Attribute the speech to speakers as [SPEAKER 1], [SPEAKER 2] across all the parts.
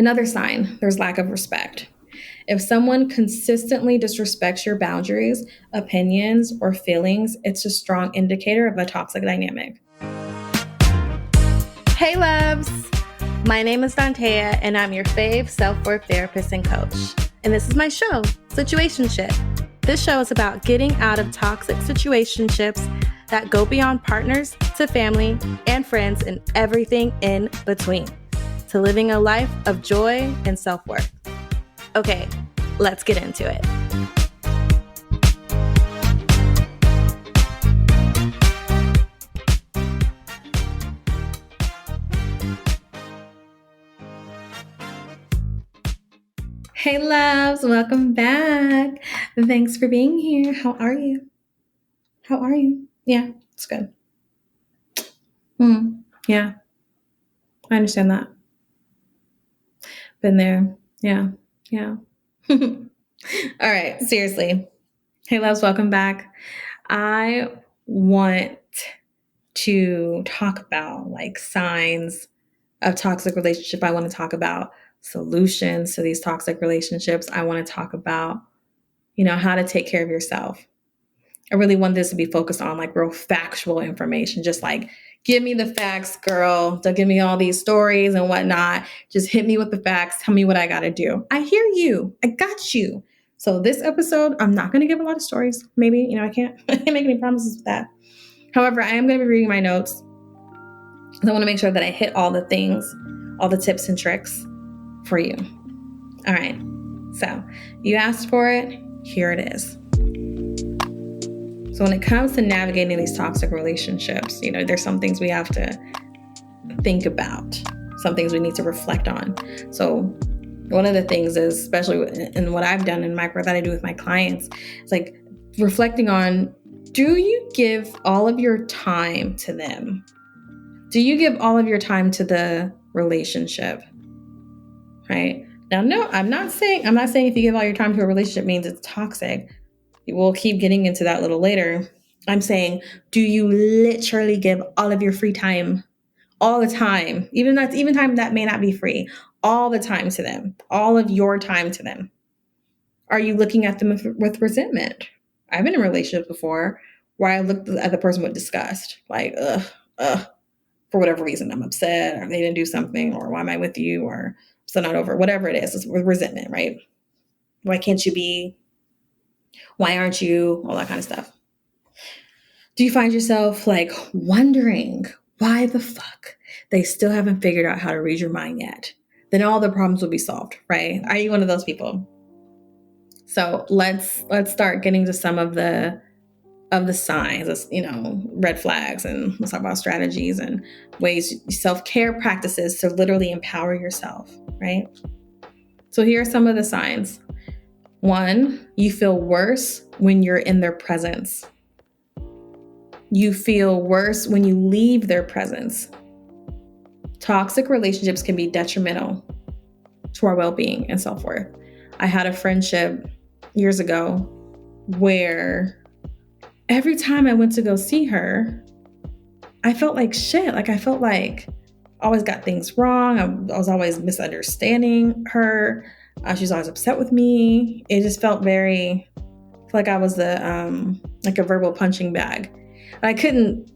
[SPEAKER 1] Another sign, there's lack of respect. If someone consistently disrespects your boundaries, opinions, or feelings, it's a strong indicator of a toxic dynamic. Hey, loves! My name is Dantea, and I'm your fave self-worth therapist and coach. And this is my show, Situationship. This show is about getting out of toxic situationships that go beyond partners to family and friends and everything in between, to living a life of joy and self-worth. Okay, let's get into it. Hey loves, welcome back. Thanks for being here. How are you? Yeah, it's good. Yeah, I understand that. Been there. Yeah. All right, seriously. Hey loves, welcome back. I want to talk about signs of toxic relationship. I want to talk about solutions to these toxic relationships. I want to talk about, how to take care of yourself. I really want this to be focused on real factual information. Just give me the facts, girl. Don't give me all these stories and whatnot. Just hit me with the facts. Tell me what I got to do. I hear you. I got you. So this episode, I'm not going to give a lot of stories. Maybe, I can't make any promises with that. However, I am going to be reading my notes. I want to make sure that I hit all the things, all the tips and tricks for you. All right. So you asked for it. Here it is. So when it comes to navigating these toxic relationships, there's some things we have to think about, some things we need to reflect on. So one of the things is, especially in what I've done in my work that I do with my clients, it's reflecting on, do you give all of your time to them? Do you give all of your time to the relationship? Right? Now, no, I'm not saying if you give all your time to a relationship means it's toxic. We'll keep getting into that a little later. I'm saying, do you literally give all of your free time, all the time, even time that may not be free, all the time to them, all of your time to them? Are you looking at them with resentment? I've been in a relationship before where I looked at the person with disgust, for whatever reason, I'm upset, or they didn't do something, or why am I with you, or still not over, whatever it is. It's with resentment, right? Why can't you be? Why aren't you? All that kind of stuff. Do you find yourself wondering why the fuck they still haven't figured out how to read your mind yet? Then all the problems will be solved, right? Are you one of those people? So let's start getting to some of the signs, red flags, and let's talk about strategies and ways, self-care practices to literally empower yourself, right? So here are some of the signs. 1, you feel worse when you're in their presence. You feel worse when you leave their presence. Toxic relationships can be detrimental to our well-being and self-worth. I had a friendship years ago where every time I went to go see her, I felt like shit. I felt like I always got things wrong. I was always misunderstanding her. She was always upset with me. It just felt like I was a verbal punching bag. I couldn't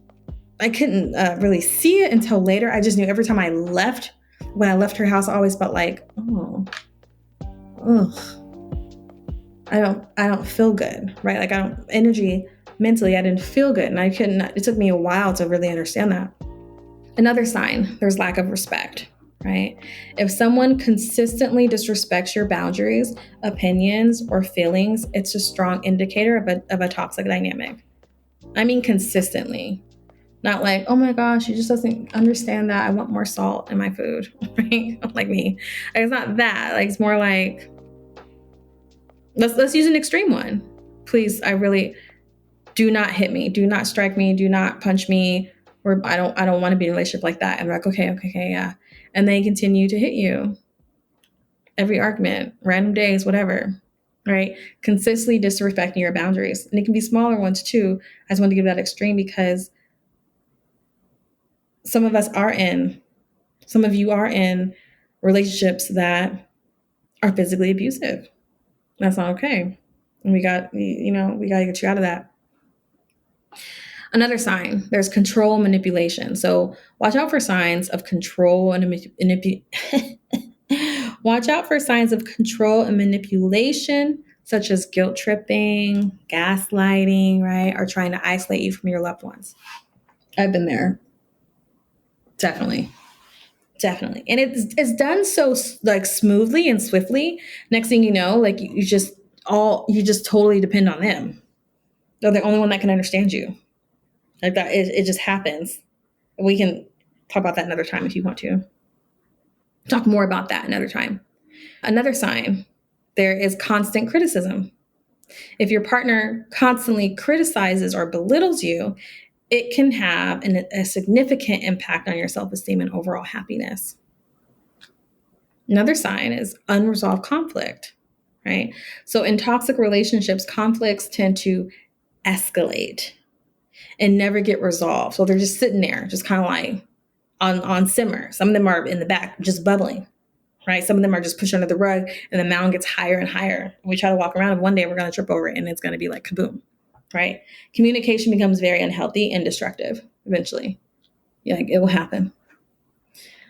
[SPEAKER 1] really see it until later. I just knew every time when I left her house, I always felt like, I don't feel good, right? Mentally, I didn't feel good, and it took me a while to really understand that. Another sign, there's lack of respect, right? If someone consistently disrespects your boundaries, opinions, or feelings, it's a strong indicator of a toxic dynamic. I mean, consistently. Not oh my gosh, she just doesn't understand that I want more salt in my food, right? Like me. It's not that. It's more let's use an extreme one. Please, I really do not hit me. Do not strike me. Do not punch me. Or I don't want to be in a relationship like that. And they're like, okay, yeah. And they continue to hit you. Every argument, random days, whatever. Right? Consistently disrespecting your boundaries. And it can be smaller ones too. I just want to give that extreme because some of you are in relationships that are physically abusive. That's not okay. And we got to get you out of that. Another sign, there's control manipulation. So watch out for signs of control and watch out for signs of control and manipulation, such as guilt tripping, gaslighting, right? Or trying to isolate you from your loved ones. I've been there. Definitely. Definitely. And it's done so like smoothly and swiftly. Next thing you know, like you just totally depend on them. They're the only one that can understand you. Like that, it just happens. We can talk about that another time if you want to. Talk more about that another time. Another sign, there is constant criticism. If your partner constantly criticizes or belittles you, it can have a significant impact on your self-esteem and overall happiness. Another sign is unresolved conflict, right? So in toxic relationships, conflicts tend to escalate and never get resolved. So they're just sitting there, just kind of like on simmer. Some of them are in the back, just bubbling, right? Some of them are just pushed under the rug and the mound gets higher and higher. We try to walk around and one day we're going to trip over it and it's going to be like kaboom, right? Communication becomes very unhealthy and destructive eventually. Yeah, it will happen.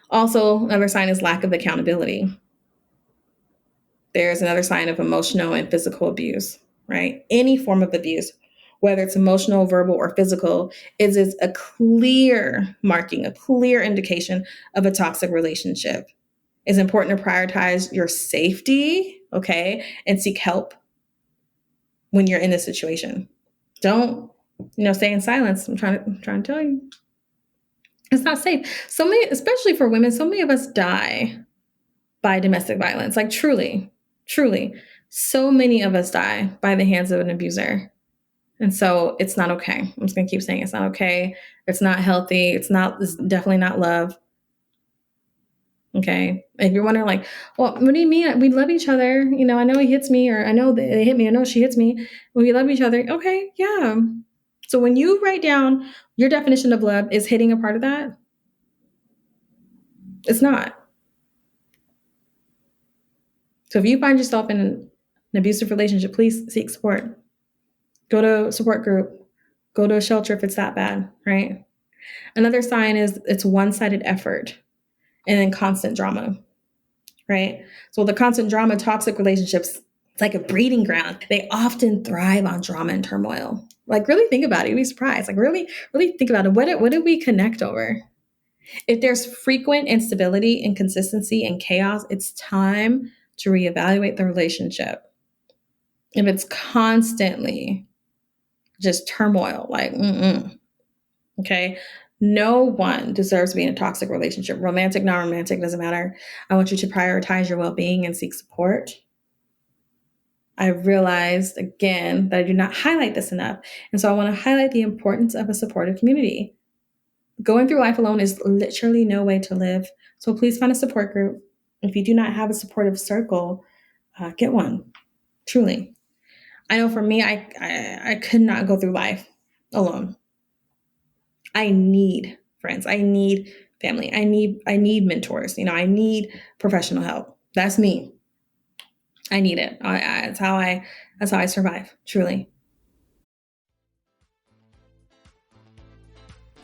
[SPEAKER 1] Also, another sign is lack of accountability. There's another sign of emotional and physical abuse, right? Any form of abuse, whether it's emotional, verbal, or physical, is a clear marking, a clear indication of a toxic relationship. It's important to prioritize your safety, okay, and seek help when you're in this situation. Don't, stay in silence. I'm trying to tell you. It's not safe. So many, especially for women, so many of us die by domestic violence. Like truly, so many of us die by the hands of an abuser. And so it's not okay. I'm just going to keep saying it's not okay. It's not healthy. It's definitely not love. Okay. If you're wondering like, well, what do you mean? We love each other. I know he hits me, or I know they hit me. I know she hits me. We love each other. Okay. Yeah. So when you write down your definition of love, is hitting a part of that? It's not. So if you find yourself in an abusive relationship, please seek support. Go to a support group. Go to a shelter if it's that bad, right? Another sign is it's one-sided effort and then constant drama, right? So the constant drama, toxic relationships, it's like a breeding ground. They often thrive on drama and turmoil. Like really think about it. You'd be surprised. Like really, really think about it. What do we connect over? If there's frequent instability, inconsistency, and chaos, it's time to reevaluate the relationship. If it's constantly just turmoil, like, okay, no one deserves to be in a toxic relationship. Romantic, non-romantic, doesn't matter. I want you to prioritize your well-being and seek support. I realized again that I do not highlight this enough. And so I want to highlight the importance of a supportive community. Going through life alone is literally no way to live. So please find a support group. If you do not have a supportive circle, get one, truly. I know for me, I could not go through life alone. I need friends. I need family. I need mentors. I need professional help. That's me. I need it. That's how I survive, truly.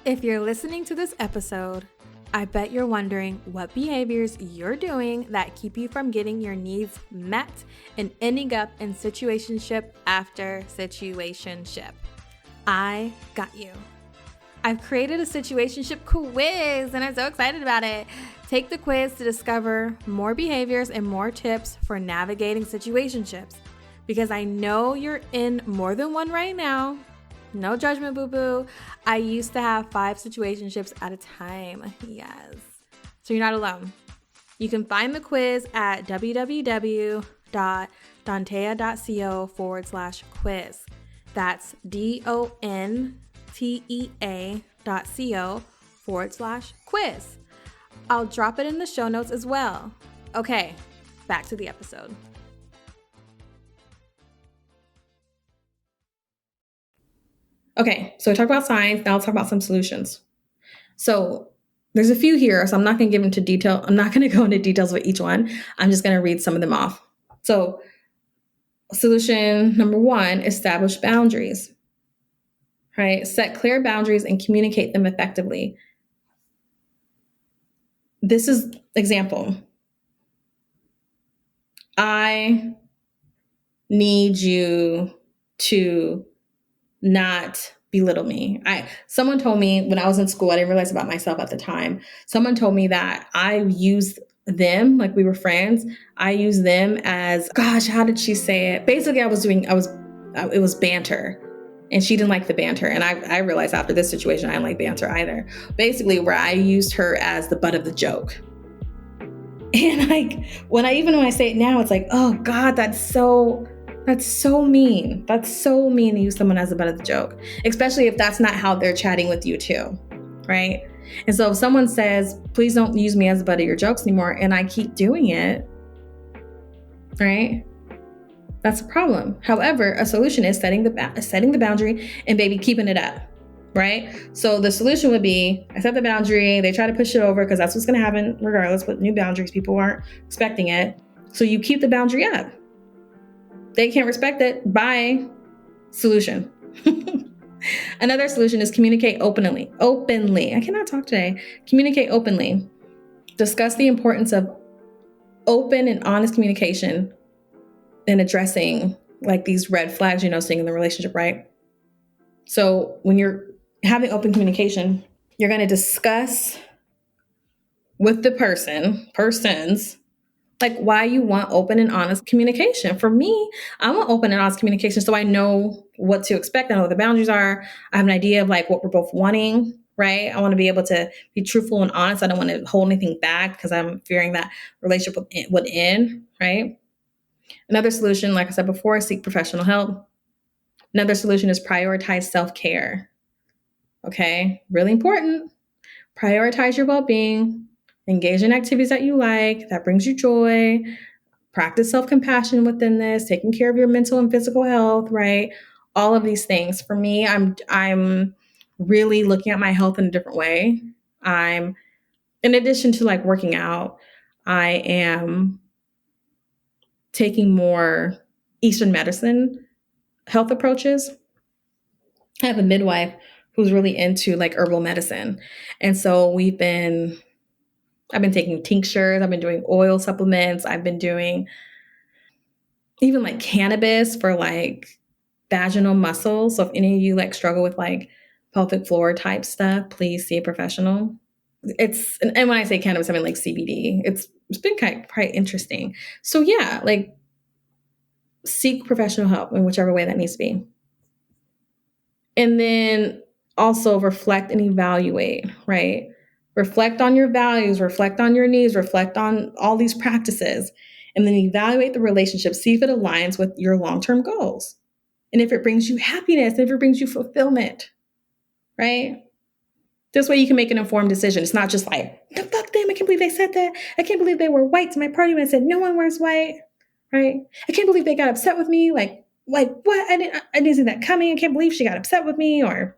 [SPEAKER 2] If you're listening to this episode, I bet you're wondering what behaviors you're doing that keep you from getting your needs met and ending up in situationship after situationship. I got you. I've created a situationship quiz and I'm so excited about it. Take the quiz to discover more behaviors and more tips for navigating situationships, because I know you're in more than one right now. No judgment, boo-boo. I used to have 5 situationships at a time. Yes. So you're not alone. You can find the quiz at www.dontea.co/quiz. That's dontea.co/quiz. I'll drop it in the show notes as well. Okay, back to the episode.
[SPEAKER 1] Okay, so we talked about signs. Now let's talk about some solutions. So There's a few here, so I'm not going to give into detail. I'm not going to go into details with each one. I'm just going to read some of them off. So solution number 1, establish boundaries, right? Set clear boundaries and communicate them effectively. This is example. I need you to not belittle me. Someone told me when I was in school, I didn't realize about myself at the time. Someone told me that I used them, like we were friends. I used them as, gosh, how did she say it? Basically, it was banter. And she didn't like the banter. And I realized after this situation, I didn't like banter either. Basically, where I used her as the butt of the joke. And like, when I say it now, it's like, oh God, that's so mean. That's so mean to use someone as the butt of the joke, especially if that's not how they're chatting with you too, right? And so if someone says, please don't use me as the butt of your jokes anymore, and I keep doing it, right? That's a problem. However, a solution is setting the boundary and baby keeping it up, right? So the solution would be, I set the boundary, they try to push it over because that's what's going to happen regardless. With new boundaries, people aren't expecting it. So you keep the boundary up. They can't respect it. Bye. Solution. Another solution is communicate openly. I cannot talk today. Communicate openly. Discuss the importance of open and honest communication and addressing like these red flags, seeing in the relationship, right? So when you're having open communication, you're going to discuss with the persons, like why you want open and honest communication. For me, I want open and honest communication so I know what to expect. I know what the boundaries are. I have an idea of like what we're both wanting, right? I want to be able to be truthful and honest. I don't want to hold anything back because I'm fearing that relationship would end, right? Another solution, like I said before, seek professional help. Another solution is prioritize self-care. Okay, really important. Prioritize your well-being. Engage in activities that you like, that brings you joy. Practice self-compassion within this, taking care of your mental and physical health, right? All of these things. For me, I'm really looking at my health in a different way. In addition to like working out, I am taking more Eastern medicine health approaches. I have a midwife who's really into like herbal medicine. And so I've been taking tinctures, I've been doing oil supplements, I've been doing even like cannabis for like vaginal muscles. So if any of you like struggle with like pelvic floor type stuff, please see a professional. And when I say cannabis, I mean like CBD. It's been quite interesting. So yeah, like seek professional help in whichever way that needs to be. And then also reflect and evaluate, right? Reflect on your values, reflect on your needs, reflect on all these practices, and then evaluate the relationship. See if it aligns with your long-term goals. And if it brings you happiness, if it brings you fulfillment, right? This way you can make an informed decision. It's not just like, no, fuck them. I can't believe they said that. I can't believe they wore white to my party when I said no one wears white, right? I can't believe they got upset with me. Like what? I didn't see that coming. I can't believe she got upset with me, or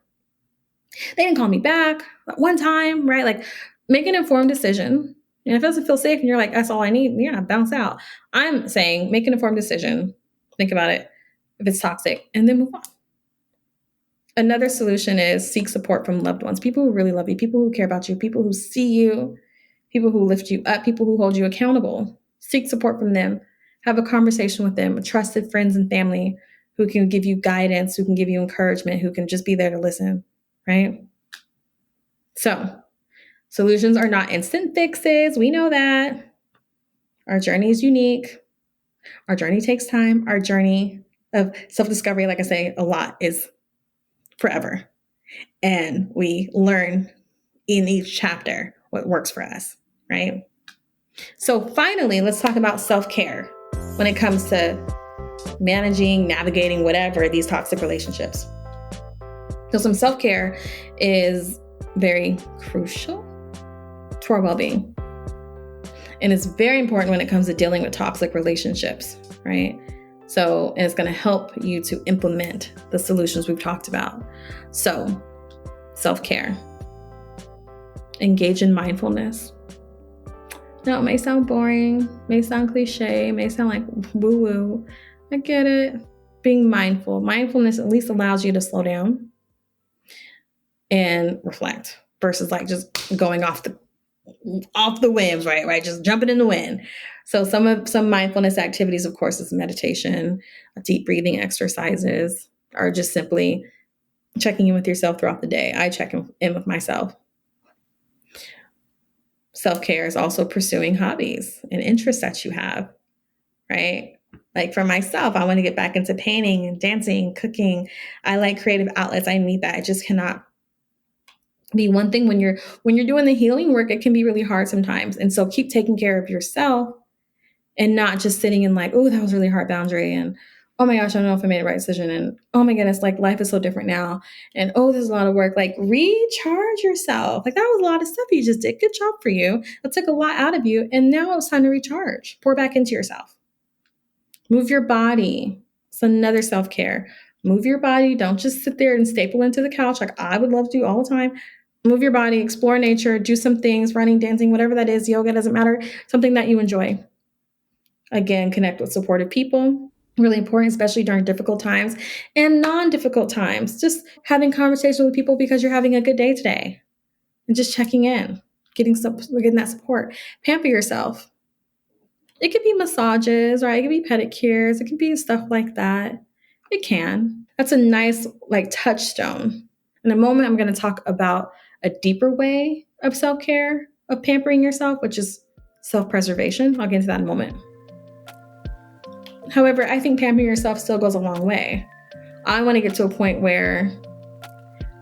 [SPEAKER 1] they didn't call me back one time, right? Like make an informed decision. And if it doesn't feel safe and you're like, that's all I need, yeah, bounce out. I'm saying make an informed decision. Think about it if it's toxic and then move on. Another solution is seek support from loved ones, people who really love you, people who care about you, people who see you, people who lift you up, people who hold you accountable. Seek support from them. Have a conversation with them, trusted friends and family who can give you guidance, who can give you encouragement, who can just be there to listen, right? So, solutions are not instant fixes. We know that. Our journey is unique. Our journey takes time. Our journey of self-discovery, like I say a lot, is forever. And we learn in each chapter what works for us, right? So finally, let's talk about self-care when it comes to managing, navigating, whatever, these toxic relationships. So some self-care is very crucial to our well-being. And it's very important when it comes to dealing with toxic relationships, right? So, and it's going to help you to implement the solutions we've talked about. So, self-care. engage in mindfulness. Now, it may sound boring, may sound cliche, may sound like woo-woo. I get it. Being mindful. Mindfulness at least allows you to slow down and reflect versus like just going off the whims, right? Just jumping in the wind. So some mindfulness activities, of course, is meditation, deep breathing exercises, or just simply checking in with yourself throughout the day. I check in with myself. Self-care is also pursuing hobbies and interests that you have, right? Like for myself, I want to get back into painting and dancing, cooking. I like creative outlets. I need that. I just cannot be one thing when you're doing the healing work. It can be really hard sometimes. And so keep taking care of yourself and not just sitting in like, oh, that was a really hard boundary. And oh my gosh, I don't know if I made the right decision. And oh my goodness, like life is so different now. And oh, there's a lot of work. Like recharge yourself. Like that was a lot of stuff you just did. Good job for you. It took a lot out of you. And now it's time to recharge. Pour back into yourself. Move your body. It's another self-care. Move your body. Don't just sit there and staple into the couch like I would love to do all the time. Move your body, explore nature, do some things, running, dancing, whatever that is, yoga, doesn't matter, something that you enjoy. Again, connect with supportive people. Really important, especially during difficult times and non-difficult times. Just having conversations with people because you're having a good day today and just checking in, getting that support. Pamper yourself. It could be massages, right? It could be pedicures. It could be stuff like that. It can. That's a nice like touchstone. In a moment, I'm going to talk about a deeper way of self-care, of pampering yourself, which is self-preservation. I'll get into that in a moment. However, I think pampering yourself still goes a long way. I want to get to a point where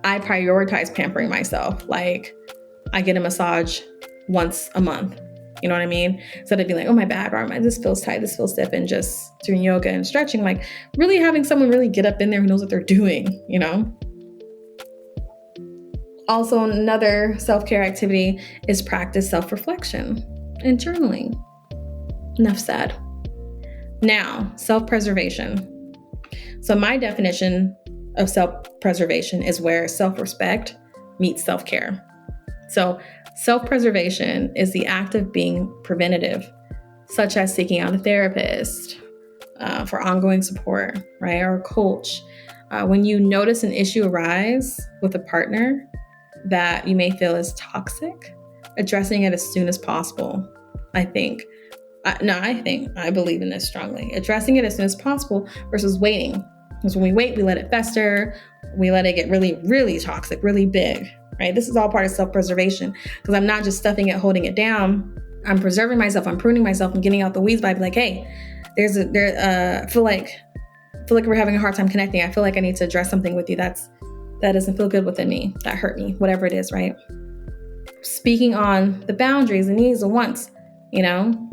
[SPEAKER 1] I prioritize pampering myself. Like I get a massage once a month. You know what I mean? Instead of being like, oh, my back, or this feels tight, this feels stiff, and just doing yoga and stretching, like really having someone really get up in there who knows what they're doing, you know? Also, another self-care activity is practice self-reflection and journaling. Enough said. Now, self-preservation. So my definition of self-preservation is where self-respect meets self-care. So self-preservation is the act of being preventative, such as seeking out a therapist for ongoing support, right? Or a coach. When you notice an issue arise with a partner that you may feel is toxic, addressing it as soon as possible, I think. I believe in this strongly. Addressing it as soon as possible versus waiting. Because when we wait, we let it fester. We let it get really, really toxic, really big, right? This is all part of self-preservation because I'm not just stuffing it, holding it down. I'm preserving myself. I'm pruning myself and getting out the weeds by being like, hey, I feel like we're having a hard time connecting. I feel like I need to address something with you that doesn't feel good within me, that hurt me, whatever it is, right? Speaking on the boundaries, the needs, and wants, you know?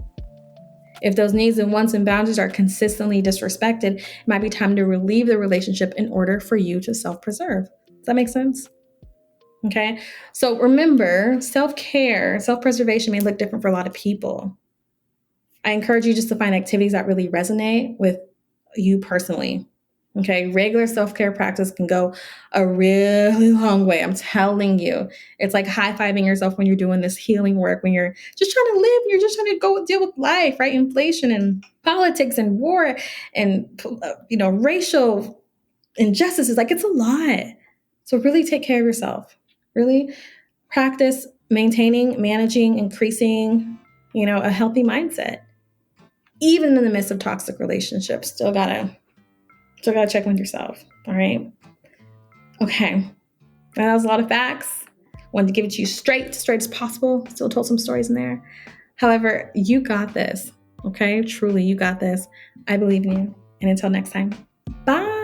[SPEAKER 1] If those needs and wants and boundaries are consistently disrespected, it might be time to relieve the relationship in order for you to self-preserve. Does that make sense? Okay. So remember, self-care, self-preservation may look different for a lot of people. I encourage you just to find activities that really resonate with you personally. Okay. Regular self-care practice can go a really long way. I'm telling you, it's like high-fiving yourself when you're doing this healing work, when you're just trying to live, you're just trying to go deal with life, right? Inflation and politics and war and, racial injustices. Like it's a lot. So really take care of yourself. Really practice maintaining, managing, increasing, a healthy mindset. Even in the midst of toxic relationships, still gotta check with yourself. All right. Okay. That was a lot of facts. Wanted to give it to you straight as possible. Still told some stories in there. However, you got this. Okay. Truly, you got this. I believe in you. And until next time, bye.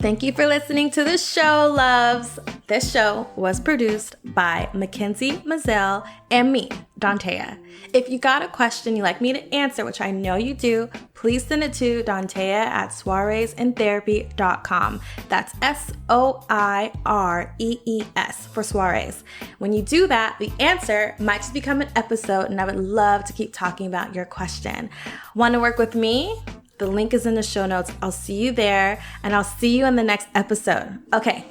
[SPEAKER 2] Thank you for listening to the show, loves. This show was produced by Mackenzie Mazel and me, Dantea. If you got a question you'd like me to answer, which I know you do, please send it to dantea@soireesandtherapy.com. That's SOIREES for soirees. When you do that, the answer might just become an episode, and I would love to keep talking about your question. Want to work with me? The link is in the show notes. I'll see you there, and I'll see you in the next episode. Okay.